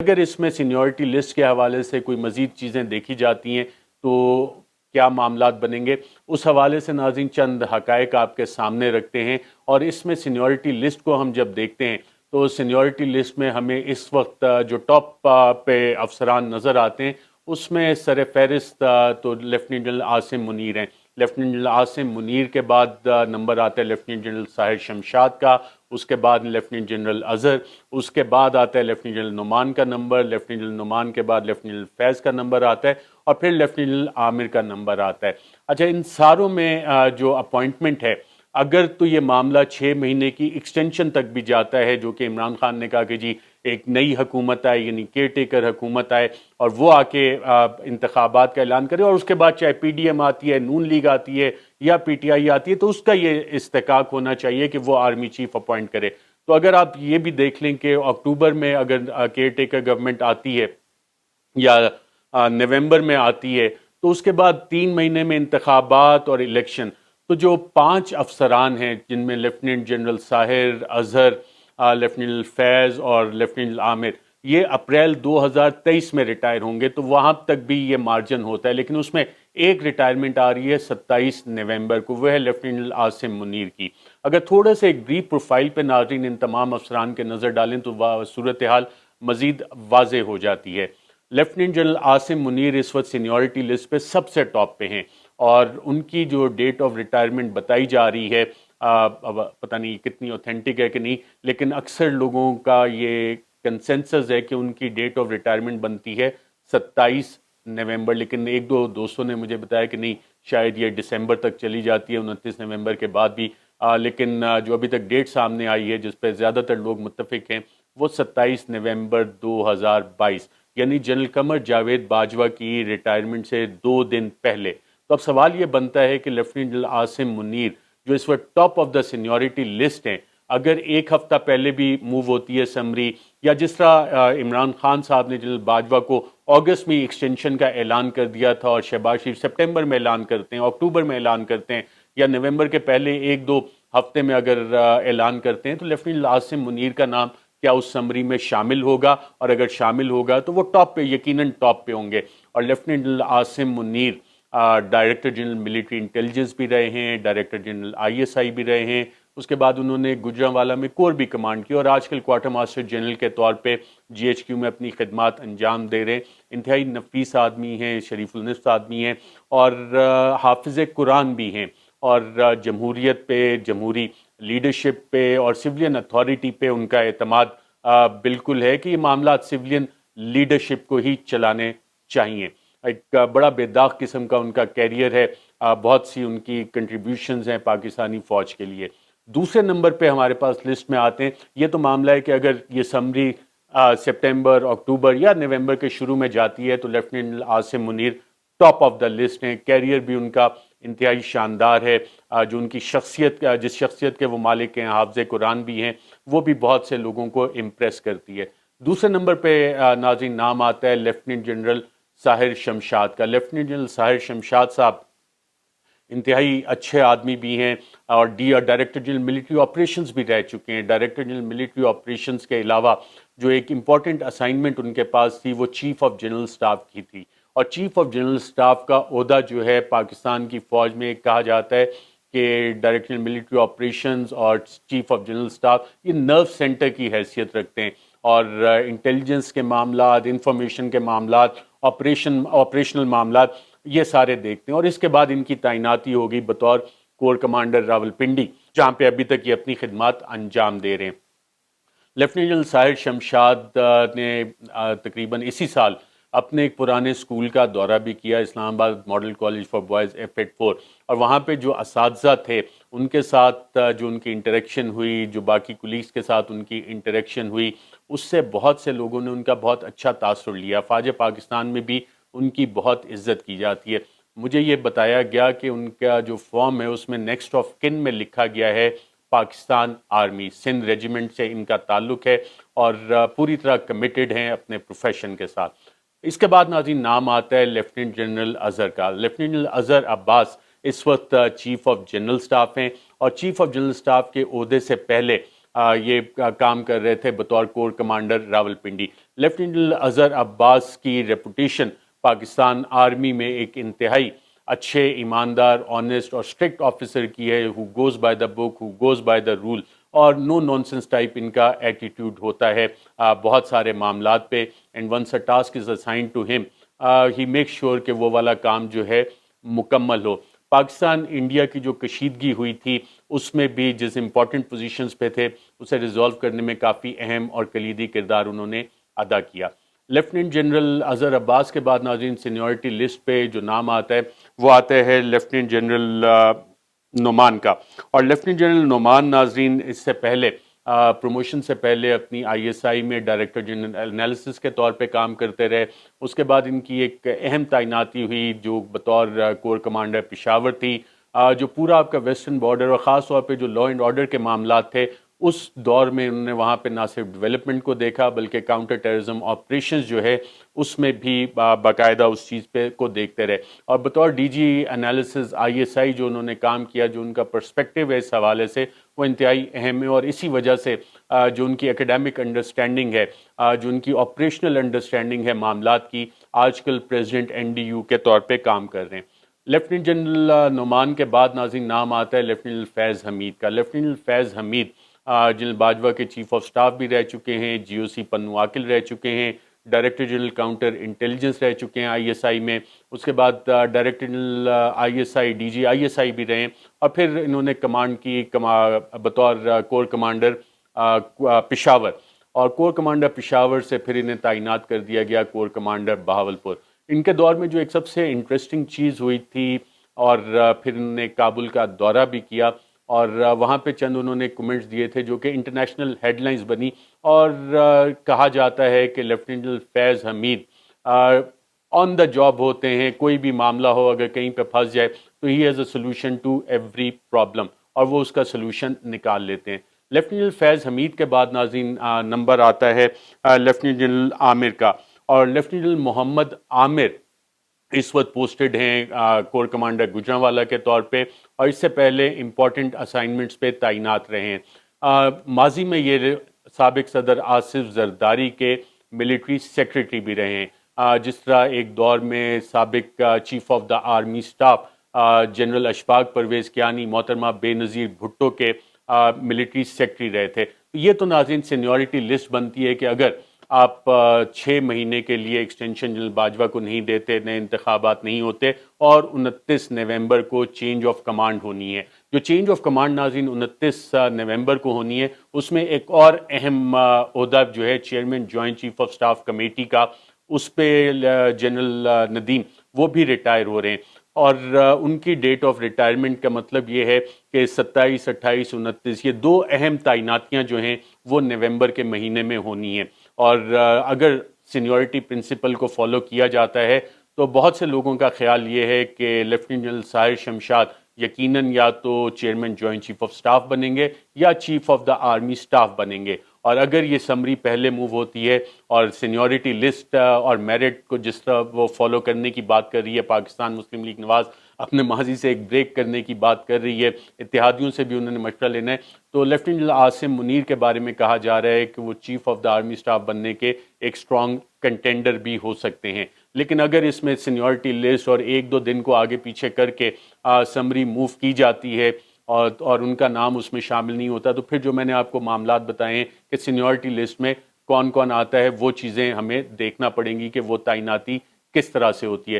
اگر اس میں seniority list کے حوالے سے کوئی مزید چیزیں دیکھی جاتی ہیں تو کیا معاملات بنیں گے، اس حوالے سے ناظرین چند حقائق آپ کے سامنے رکھتے ہیں۔ اور اس میں سینیورٹی لسٹ کو ہم جب دیکھتے ہیں تو سینیورٹی لسٹ میں ہمیں اس وقت جو ٹاپ پہ افسران نظر آتے ہیں اس میں سر فہرست تو لیفٹیننٹ جنرل عاصم منیر ہیں۔ لیفٹیننٹ جنرل عاصم منیر کے بعد نمبر آتا ہے لیفٹیننٹ جنرل ساحر شمشاد کا، اس کے بعد لیفٹیننٹ جنرل اظہر، اس کے بعد آتا ہے لیفٹیننٹ جنرل نعمان کا نمبر، لیفٹیننٹ جنرل نعمان کے بعد لیفٹیننٹ جنرل فیض کا نمبر آتا ہے، اور پھر لیفٹیننٹ جنرل عامر کا نمبر آتا ہے۔ اچھا، ان ساروں میں جو اپوائنٹمنٹ ہے، اگر تو یہ معاملہ 6 مہینے کی ایکسٹینشن تک بھی جاتا ہے، جو کہ عمران خان نے کہا کہ جی ایک نئی حکومت آئے، یعنی کیئر ٹیکر حکومت آئے اور وہ آ کے انتخابات کا اعلان کرے، اور اس کے بعد چاہے پی ڈی ایم آتی ہے، نون لیگ آتی ہے یا پی ٹی آئی آتی ہے، تو اس کا یہ استحقاق ہونا چاہیے کہ وہ آرمی چیف اپوائنٹ کرے۔ تو اگر آپ یہ بھی دیکھ لیں کہ اکتوبر میں اگر کیئر ٹیکر گورنمنٹ آتی ہے یا نومبر میں آتی ہے تو اس کے بعد 3 مہینے میں انتخابات اور الیکشن، تو جو 5 افسران ہیں جن میں لیفٹیننٹ جنرل ساحر، اظہر، لیفٹیننٹ جنرل فیض اور لیفٹیننٹ جنرل عامر، یہ اپریل 2023 میں ریٹائر ہوں گے، تو وہاں تک بھی یہ مارجن ہوتا ہے، لیکن اس میں ایک ریٹائرمنٹ آ رہی ہے 27 نومبر کو، وہ ہے لیفٹیننٹ جنرل عاصم منیر کی۔ اگر تھوڑا سا ایک بریف پروفائل پہ ناظرین ان تمام افسران کے نظر ڈالیں تو صورتحال مزید واضح ہو جاتی ہے۔ لیفٹیننٹ جنرل عاصم منیر اس وقت سینیورٹی لسٹ پہ سب سے ٹاپ پہ ہیں، اور ان کی جو ڈیٹ آف ریٹائرمنٹ بتائی جا رہی ہے، پتہ نہیں کتنی اوتھینٹک ہے کہ نہیں، لیکن اکثر لوگوں کا یہ کنسنسس ہے کہ ان کی ڈیٹ آف ریٹائرمنٹ بنتی ہے 27 نومبر، لیکن ایک دو دوستوں نے مجھے بتایا کہ نہیں، شاید یہ دسمبر تک چلی جاتی ہے، 29 نومبر کے بعد بھی، لیکن جو ابھی تک ڈیٹ سامنے آئی ہے جس پہ زیادہ تر لوگ متفق ہیں وہ 27 نومبر 2022، یعنی جنرل قمر جاوید باجوہ کی ریٹائرمنٹ سے 2 دن پہلے۔ تو اب سوال یہ بنتا ہے کہ لیفٹیننٹ جنرل عاصم منیر جو اس وقت top of the seniority list ہیں، اگر ایک ہفتہ پہلے بھی موو ہوتی ہے سمری، یا جس طرح عمران خان صاحب نے جنرل باجوہ کو اگست میں ایکسٹینشن کا اعلان کر دیا تھا اور شہباز شریف سپٹمبر میں اعلان کرتے ہیں، اکتوبر میں اعلان کرتے ہیں، یا نومبر کے پہلے 1-2 ہفتے میں اگر اعلان کرتے ہیں، تو لیفٹیننٹ جنرل عاصم منیر کا نام کیا اس سمری میں شامل ہوگا؟ اور اگر شامل ہوگا تو وہ ٹاپ پہ، یقیناً ٹاپ پہ ہوں گے۔ اور lieutenant general Asim Munir director general military intelligence بھی رہے ہیں، ڈائریکٹر جنرل ISI بھی رہے ہیں، اس کے بعد انہوں نے گجرانوالہ میں کور بھی کمانڈ کی، اور آج کل کوارٹر ماسٹر جنرل کے طور پہ GHQ میں اپنی خدمات انجام دے رہے ہیں۔ انتہائی نفیس آدمی ہیں، شریف النفس آدمی ہیں، اور حافظ قرآن بھی ہیں، اور جمہوریت پہ، جمہوری لیڈرشپ پہ اور سولین اتھارٹی پہ ان کا اعتماد بالکل ہے کہ یہ معاملات سولین لیڈرشپ کو ہی چلانے چاہیے۔ ایک بڑا بے داغ قسم کا ان کا کیریئر ہے، بہت سی ان کی کنٹریبیوشنز ہیں پاکستانی فوج کے لیے۔ دوسرے نمبر پہ ہمارے پاس لسٹ میں آتے ہیں، یہ تو معاملہ ہے کہ اگر یہ سمری سپٹمبر، اکتوبر یا نومبر کے شروع میں جاتی ہے تو lieutenant Asim Munir top of the list ہیں، کیریئر بھی ان کا انتہائی شاندار ہے، جو ان کی شخصیت، جس شخصیت کے وہ مالک ہیں، حافظ قرآن بھی ہیں، وہ بھی بہت سے لوگوں کو امپریس کرتی ہے۔ دوسرے نمبر پہ ناظرین نام آتا ہے لیفٹیننٹ جنرل ساحر شمشاد کا۔ لیفٹیننٹ جنرل ساحر شمشاد صاحب انتہائی اچھے آدمی بھی ہیں، اور ڈائریکٹر جنرل ملٹری آپریشنز بھی رہ چکے ہیں۔ ڈائریکٹر جنرل ملٹری آپریشنز کے علاوہ جو ایک امپورٹنٹ اسائنمنٹ ان کے پاس تھی وہ چیف آف جنرل سٹاف کی تھی، اور چیف آف جنرل سٹاف کا عہدہ جو ہے پاکستان کی فوج میں کہا جاتا ہے کہ ڈائریکٹر جنرل ملٹری آپریشنز اور چیف آف جنرل سٹاف یہ نرو سینٹر کی حیثیت رکھتے ہیں، اور انٹیلیجنس کے معاملات، انفارمیشن کے معاملات، آپریشنل معاملات یہ سارے دیکھتے ہیں۔ اور اس کے بعد ان کی تعیناتی ہوگی بطور کور کمانڈر راولپنڈی، جہاں پہ ابھی تک یہ اپنی خدمات انجام دے رہے ہیں۔ لیفٹیننٹ جنرل ساحر شمشاد نے تقریباً اسی سال اپنے ایک پرانے اسکول کا دورہ بھی کیا، اسلام آباد model college for boys F84، اور وہاں پہ جو اساتذہ تھے ان کے ساتھ جو ان کی انٹریکشن ہوئی، جو باقی کولیگز کے ساتھ ان کی انٹریکشن ہوئی، اس سے بہت سے لوگوں نے ان کا بہت اچھا تاثر لیا۔ فوج پاکستان میں بھی ان کی بہت عزت کی جاتی ہے۔ مجھے یہ بتایا گیا کہ ان کا جو فارم ہے اس میں نیکسٹ آف کن میں لکھا گیا ہے پاکستان آرمی، سندھ ریجیمنٹ سے ان کا تعلق ہے، اور پوری طرح کمیٹڈ ہیں اپنے پروفیشن کے ساتھ۔ اس کے بعد ناظرین نام آتا ہے لیفٹیننٹ جنرل اظہر کا۔ لیفٹیننٹ جنرل اظہر عباس اس وقت چیف آف جنرل سٹاف ہیں، اور چیف آف جنرل سٹاف کے عہدے سے پہلے یہ کام کر رہے تھے بطور corps commander Rawalpindi. Lieutenant Azhar Abbas کی ریپوٹیشن پاکستان آرمی میں ایک انتہائی اچھے، ایماندار، آنیسٹ اور اسٹرکٹ آفیسر کی ہے، who goes by the book, who goes by the rule, اور نو نانسنس ٹائپ ان کا ایٹیٹیوڈ ہوتا ہے بہت سارے معاملات پہ. And once a task is assigned to ہم ہی میک شیور کہ وہ والا کام جو ہے مکمل ہو. پاکستان انڈیا کی جو کشیدگی ہوئی تھی اس میں بھی جس امپورٹنٹ پوزیشنز پہ تھے اسے ریزالو کرنے میں کافی اہم اور کلیدی کردار انہوں نے ادا کیا. لیفٹیننٹ جنرل اظہر عباس کے بعد ناظرین سینیورٹی لسٹ پہ جو نام آتا ہے وہ آتا ہے لیفٹیننٹ جنرل نعمان کا. اور لیفٹیننٹ جنرل نعمان ناظرین اس سے پہلے پروموشن سے پہلے اپنی آئی ایس آئی میں ڈائریکٹر جنرل انالیسس کے طور پہ کام کرتے رہے. اس کے بعد ان کی ایک اہم تعیناتی ہوئی جو بطور کور کمانڈر پشاور تھی، جو پورا آپ کا ویسٹرن بارڈر اور خاص طور پہ جو لا اینڈ آرڈر کے معاملات تھے اس دور میں انہوں نے وہاں پہ نہ صرف ڈیولپمنٹ کو دیکھا بلکہ کاؤنٹر ٹیررزم آپریشنز جو ہے اس میں بھی باقاعدہ اس چیز پہ کو دیکھتے رہے. اور بطور D G analysis I S I جو انہوں نے کام کیا، جو ان کا پرسپیکٹیو ہے اس حوالے سے وہ انتہائی اہم ہے. اور اسی وجہ سے جو ان کی اکیڈیمک انڈرسٹینڈنگ ہے، جو ان کی آپریشنل انڈرسٹینڈنگ ہے معاملات کی، آج کل پریزیڈنٹ این ڈی یو کے طور پہ کام کر رہے ہیں. لیفٹیننٹ جنرل نعمان کے بعد ناظرین نام آتا ہے لیفٹیننٹ فیض حمید کا. لیفٹیننٹ فیض حمید جنرل باجوہ کے چیف آف سٹاف بھی رہ چکے ہیں، جی او سی پنو عاقل رہ چکے ہیں، ڈائریکٹر جنرل کاؤنٹر انٹیلیجنس رہ چکے ہیں آئی ایس آئی میں. اس کے بعد director general I S I D G I S I بھی رہے ہیں. اور پھر انہوں نے کمانڈ کی بطور کور کمانڈر پشاور، اور کور کمانڈر پشاور سے پھر انہیں تعینات کر دیا گیا کور کمانڈر بہاولپور. ان کے دور میں جو ایک سب سے انٹرسٹنگ چیز ہوئی تھی، اور پھر انہوں نے کابل کا دورہ بھی کیا اور وہاں پہ چند انہوں نے کمنٹس دیے تھے جو کہ انٹرنیشنل ہیڈ لائنز بنی. اور کہا جاتا ہے کہ lieutenant Faiz Hamid on the job ہوتے ہیں، کوئی بھی معاملہ ہو اگر کہیں پہ پھنس جائے تو ہی has a solution to every problem, اور وہ اس کا سولوشن نکال لیتے ہیں. لیفٹیننٹ فیض حمید کے بعد ناظرین نمبر آتا ہے لیفٹیننٹ جنرل عامر کا. اور لیفٹیننٹ جنرل محمد عامر اس وقت پوسٹڈ ہیں کور کمانڈر گجرانوالہ کے طور پہ، اور اس سے پہلے امپورٹنٹ اسائنمنٹس پہ تعینات رہے ہیں. ماضی میں یہ سابق صدر آصف زرداری کے ملٹری سیکرٹری بھی رہے ہیں. جس طرح ایک دور میں سابق chief of the army staff general Ashfaq Pervez Kayani محترمہ بے نظیر بھٹو کے ملٹری سیکرٹری رہے تھے. یہ تو ناظرین سینیورٹی لسٹ بنتی ہے کہ اگر آپ 6 مہینے کے لیے ایکسٹینشن جنرل باجوہ کو نہیں دیتے، نئے انتخابات نہیں ہوتے، اور 29 نومبر کو چینج آف کمانڈ ہونی ہے. جو چینج آف کمانڈ ناظرین 29 نومبر کو ہونی ہے، اس میں ایک اور اہم عہدہ جو ہے chairman joint chief of staff committee کا، اس پہ جنرل ندیم وہ بھی ریٹائر ہو رہے ہیں. اور ان کی ڈیٹ آف ریٹائرمنٹ کا مطلب یہ ہے کہ 27، 28، 29 یہ 2 اہم تعیناتیاں جو ہیں وہ نومبر کے مہینے میں ہونی ہیں. اور اگر سینیورٹی پرنسپل کو فالو کیا جاتا ہے تو بہت سے لوگوں کا خیال یہ ہے کہ لیفٹیننٹ جنرل ساحر شمشاد یقیناً یا تو chairman joint chief of staff بنیں گے یا chief of the army staff بنیں گے. اور اگر یہ سمری پہلے موو ہوتی ہے اور سینیورٹی لسٹ اور میرٹ کو جس طرح وہ فالو کرنے کی بات کر رہی ہے، پاکستان مسلم لیگ نواز اپنے ماضی سے ایک بریک کرنے کی بات کر رہی ہے، اتحادیوں سے بھی انہوں نے مشورہ لینا ہے، تو لیفٹیننٹ جنرل عاصم منیر کے بارے میں کہا جا رہا ہے کہ وہ chief of the army staff بننے کے ایک سٹرونگ کنٹینڈر بھی ہو سکتے ہیں. لیکن اگر اس میں سینیورٹی لسٹ اور 1-2 دن کو آگے پیچھے کر کے سمری موو کی جاتی ہے اور ان کا نام اس میں شامل نہیں ہوتا، تو پھر جو میں نے آپ کو معاملات بتائے ہیں کہ سینیورٹی لسٹ میں کون کون آتا ہے، وہ چیزیں ہمیں دیکھنا پڑیں گی کہ وہ تعیناتی کس طرح سے ہوتی ہے.